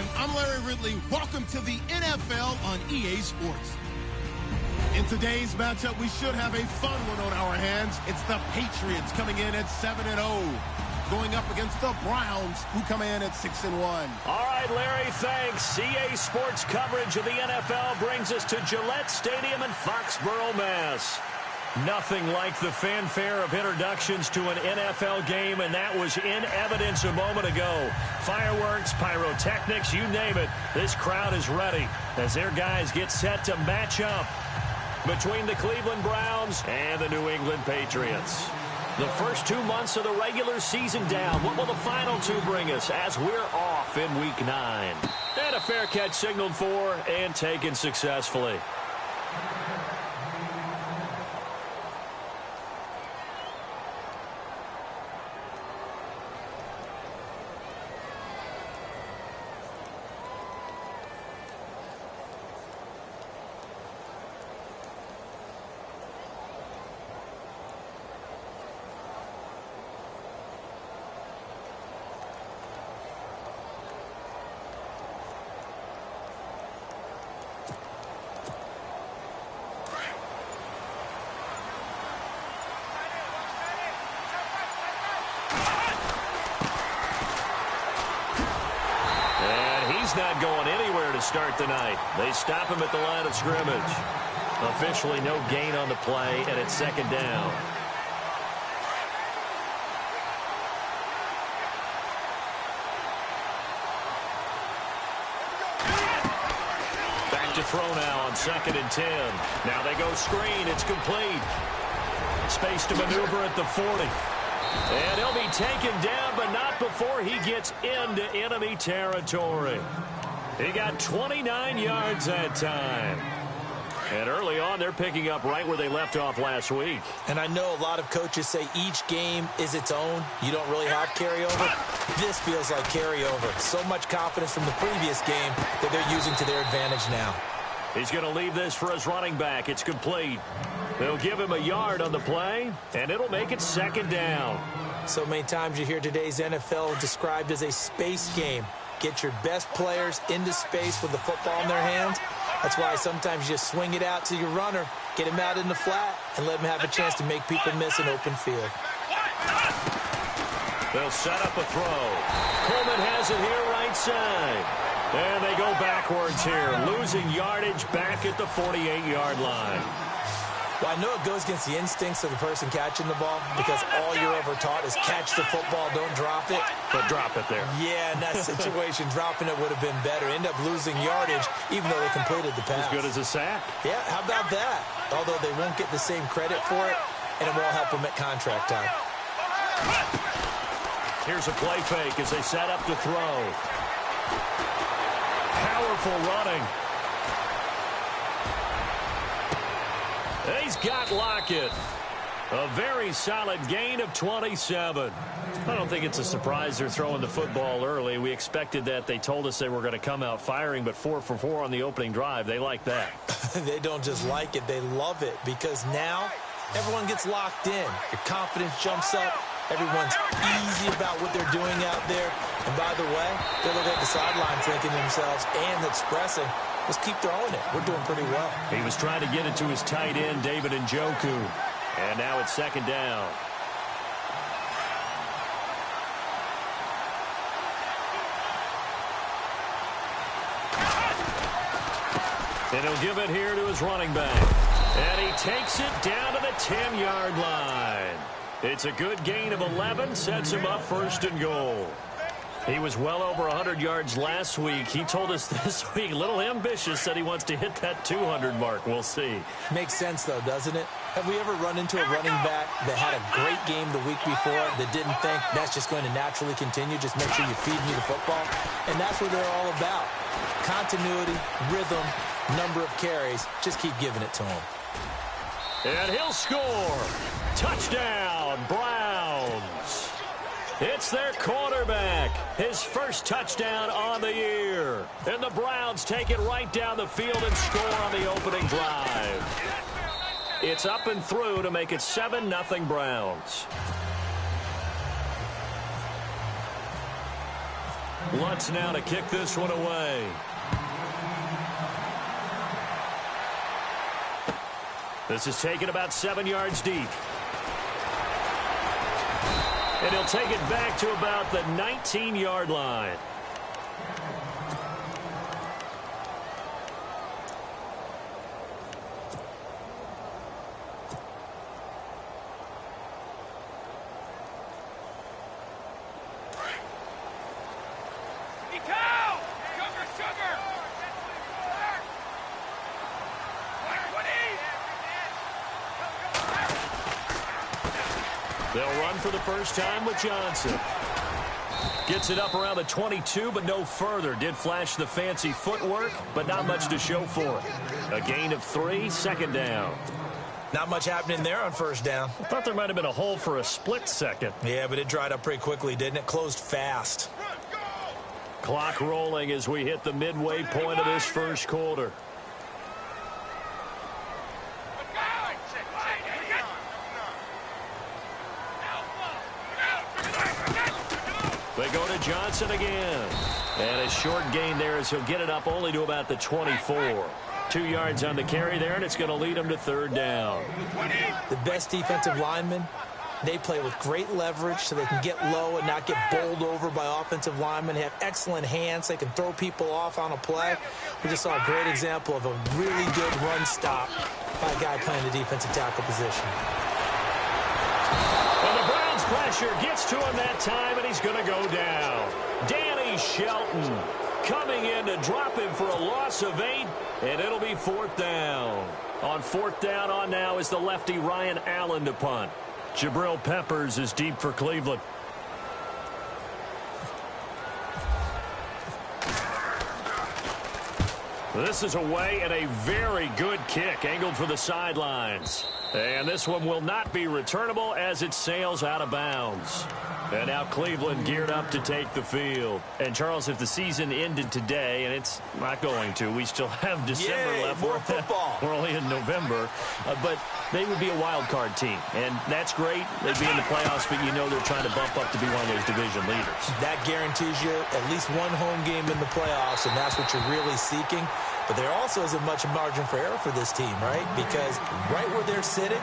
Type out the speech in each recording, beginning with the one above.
everyone. I'm Larry Ridley. Welcome to the NFL on EA Sports. In today's matchup, we should have a fun one on our hands. It's the Patriots coming in at 7-0, going up against the Browns, who come in at 6-1. All right, Larry, thanks. EA Sports coverage of the NFL brings us to Gillette Stadium in Foxborough, Mass. Nothing like the fanfare of introductions to an NFL game, and that was in evidence a moment ago. Fireworks, pyrotechnics, you name it. This crowd is ready as their guys get set to match up between the Cleveland Browns and the New England Patriots. The first 2 months of the regular season down. What will the final two bring us as we're off in Week 9? And a fair catch signaled for and taken successfully. Not going anywhere to start the night. They stop him at the line of scrimmage. Officially no gain on the play, and it's second down. Back to throw now on 2nd and 10. Now they go screen. It's complete. Space to maneuver at the 40. And he'll be taken down, but not before he gets into enemy territory. He got 29 yards that time. And early on, they're picking up right where they left off last week. And I know a lot of coaches say each game is its own. You don't really have carryover. This feels like carryover. So much confidence from the previous game that they're using to their advantage now. He's going to leave this for his running back. It's complete. They'll give him a yard on the play, and it'll make it second down. So many times you hear today's NFL described as a space game. Get your best players into space with the football in their hands. That's why sometimes you just swing it out to your runner, get him out in the flat, and let him have a chance to make people miss an open field. They'll set up a throw. Coleman has it here right side. And they go backwards here, losing yardage back at the 48-yard line. Well, I know it goes against the instincts of the person catching the ball because all you're ever taught is catch the football, don't drop it. But drop it there. Yeah, in that situation, dropping it would have been better. End up losing yardage even though they completed the pass. As good as a sack. Yeah, how about that? Although they won't get the same credit for it, and it won't help them at contract time. Here's a play fake as they set up to throw. Powerful running. He's got Lockett. A very solid gain of 27. I don't think it's a surprise they're throwing the football early. We expected that. They told us they were going to come out firing, but 4 for 4 on the opening drive. They like that. They don't just like it. They love it because now everyone gets locked in. Your confidence jumps up. Everyone's easy about what they're doing out there. And by the way, they look at the sideline thinking to themselves and expressing, let's keep throwing it. We're doing pretty well. He was trying to get it to his tight end, David Njoku. And now it's second down. And he'll give it here to his running back. And he takes it down to the 10-yard line. It's a good gain of 11, sets him up first and goal. He was well over 100 yards last week. He told us this week, a little ambitious, said he wants to hit that 200 mark. We'll see. Makes sense, though, doesn't it? Have we ever run into a running back that had a great game the week before that didn't think that's just going to naturally continue? Just make sure you feed me the football. And that's what they're all about. Continuity, rhythm, number of carries. Just keep giving it to him. And he'll score. Touchdown, Browns. It's their quarterback. His first touchdown on the year. And the Browns take it right down the field and score on the opening drive. It's up and through to make it 7-0 Browns. Lutz now to kick this one away. This is taken about 7 yards deep. And he'll take it back to about the 19-yard line. They'll run for the first time with Johnson. Gets it up around the 22, but no further. Did flash the fancy footwork, but not much to show for it. A gain of 3, second down. Not much happening there on first down. I thought there might have been a hole for a split second. Yeah, but it dried up pretty quickly, didn't it? Closed fast. Clock rolling as we hit the midway point of this first quarter. They go to Johnson again. And a short gain there as he'll get it up only to about the 24. 2 yards on the carry there, and it's going to lead him to third down. The best defensive linemen, they play with great leverage so they can get low and not get bowled over by offensive linemen. They have excellent hands. They can throw people off on a play. We just saw a great example of a really good run stop by a guy playing the defensive tackle position. And the Browns pressure gets to him that time, and he's going to go down. Danny Shelton coming in to drop him for a loss of 8, and it'll be fourth down. On fourth down on now is the lefty Ryan Allen to punt. Jabril Peppers is deep for Cleveland. This is away and a very good kick angled for the sidelines. And this one will not be returnable as it sails out of bounds. And now Cleveland geared up to take the field. And, Charles, if the season ended today, and it's not going to, we still have December left. More football. We're only in November. But they would be a wild card team. And that's great. They'd be in the playoffs, but you know they're trying to bump up to be one of those division leaders. That guarantees you at least one home game in the playoffs, and that's what you're really seeking. But there also isn't much margin for error for this team, right? Because right where they're sitting,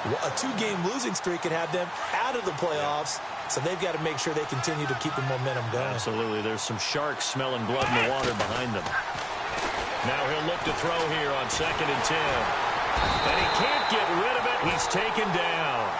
a 2-game losing streak could have them out of the playoffs. So they've got to make sure they continue to keep the momentum going. Absolutely. There's some sharks smelling blood in the water behind them. Now he'll look to throw here on 2nd and 10. And he can't get rid of it. He's taken down.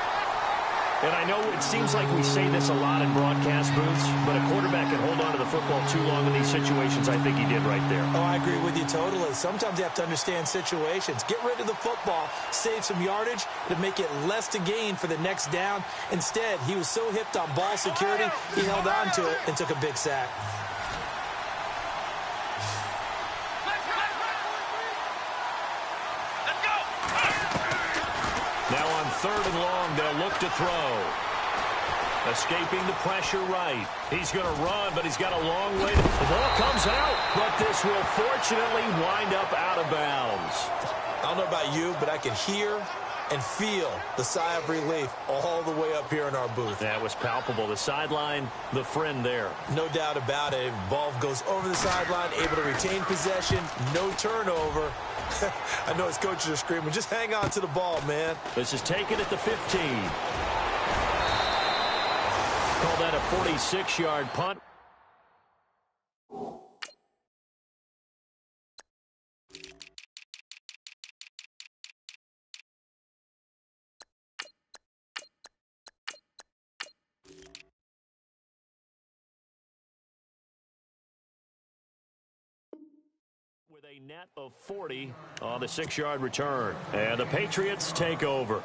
And I know it seems like we say this a lot in broadcast booths, but a quarterback can hold on to the football too long in these situations. I think he did right there. Oh, I agree with you totally. Sometimes you have to understand situations. Get rid of the football, save some yardage to make it less to gain for the next down. Instead, he was so hipped on ball security, he held on to it and took a big sack. Now on 3rd and long, they'll look to throw. Escaping the pressure right. He's going to run, but he's got a long way. The ball comes out, but this will fortunately wind up out of bounds. I don't know about you, but I can hear and feel the sigh of relief all the way up here in our booth. That was palpable. The sideline, the friend there. No doubt about it. Ball goes over the sideline, able to retain possession, no turnover. I know his coaches are screaming, just hang on to the ball, man. This is taken at the 15. Call that a 46-yard punt. With a net of 40 on the 6-yard return. And the Patriots take over.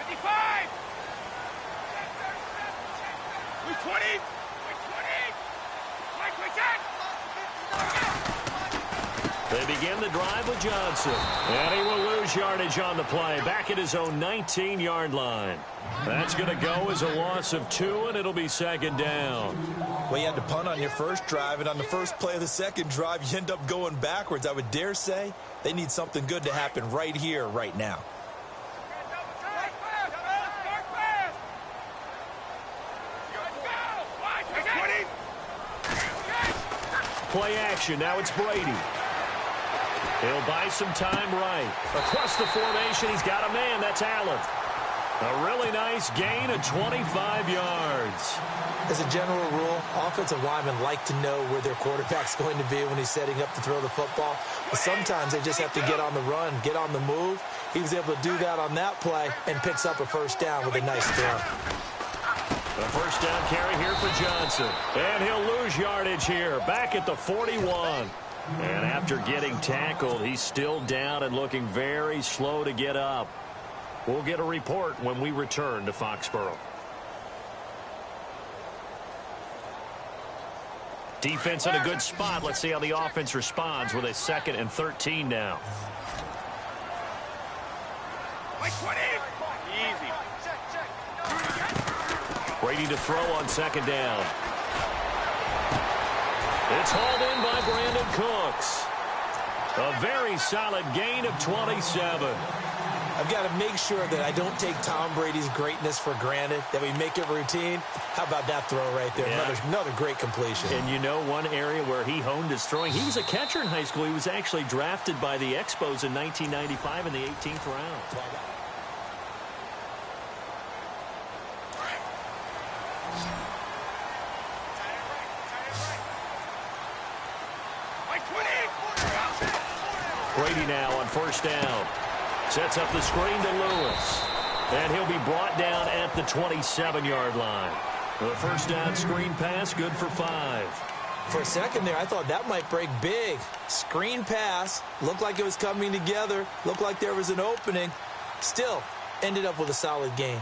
55! 20! They begin the drive with Johnson. And he will lose yardage on the play. Back at his own 19-yard line. That's going to go as a loss of 2, and it'll be 2nd down. Well, you had to punt on your first drive, and on the first play of the second drive, you end up going backwards. I would dare say they need something good to happen right here, right now. Play action. Now it's Brady. He'll buy some time right. Across the formation, he's got a man. That's Allen. A really nice gain of 25 yards. As a general rule, offensive linemen like to know where their quarterback's going to be when he's setting up to throw the football. But sometimes they just have to get on the run, get on the move. He was able to do that on that play and picks up a first down with a nice throw. A first down carry here for Johnson. And he'll lose yardage here, back at the 41. And after getting tackled, he's still down and looking very slow to get up. We'll get a report when we return to Foxborough. Defense in a good spot. Let's see how the offense responds with a 2nd and 13 now. Easy. Brady to throw on 2nd down. It's hauled in by Brandon Cooks. A very solid gain of 27. I've got to make sure that I don't take Tom Brady's greatness for granted, that we make it routine. How about that throw right there? Yeah. Another great completion. And you know one area where he honed his throwing? He was a catcher in high school. He was actually drafted by the Expos in 1995 in the 18th round. Brady now on 1st down. Sets up the screen to Lewis. And he'll be brought down at the 27-yard line. The first down screen pass, good for 5. For a second there, I thought that might break big. Screen pass, looked like it was coming together, looked like there was an opening. Still, ended up with a solid gain.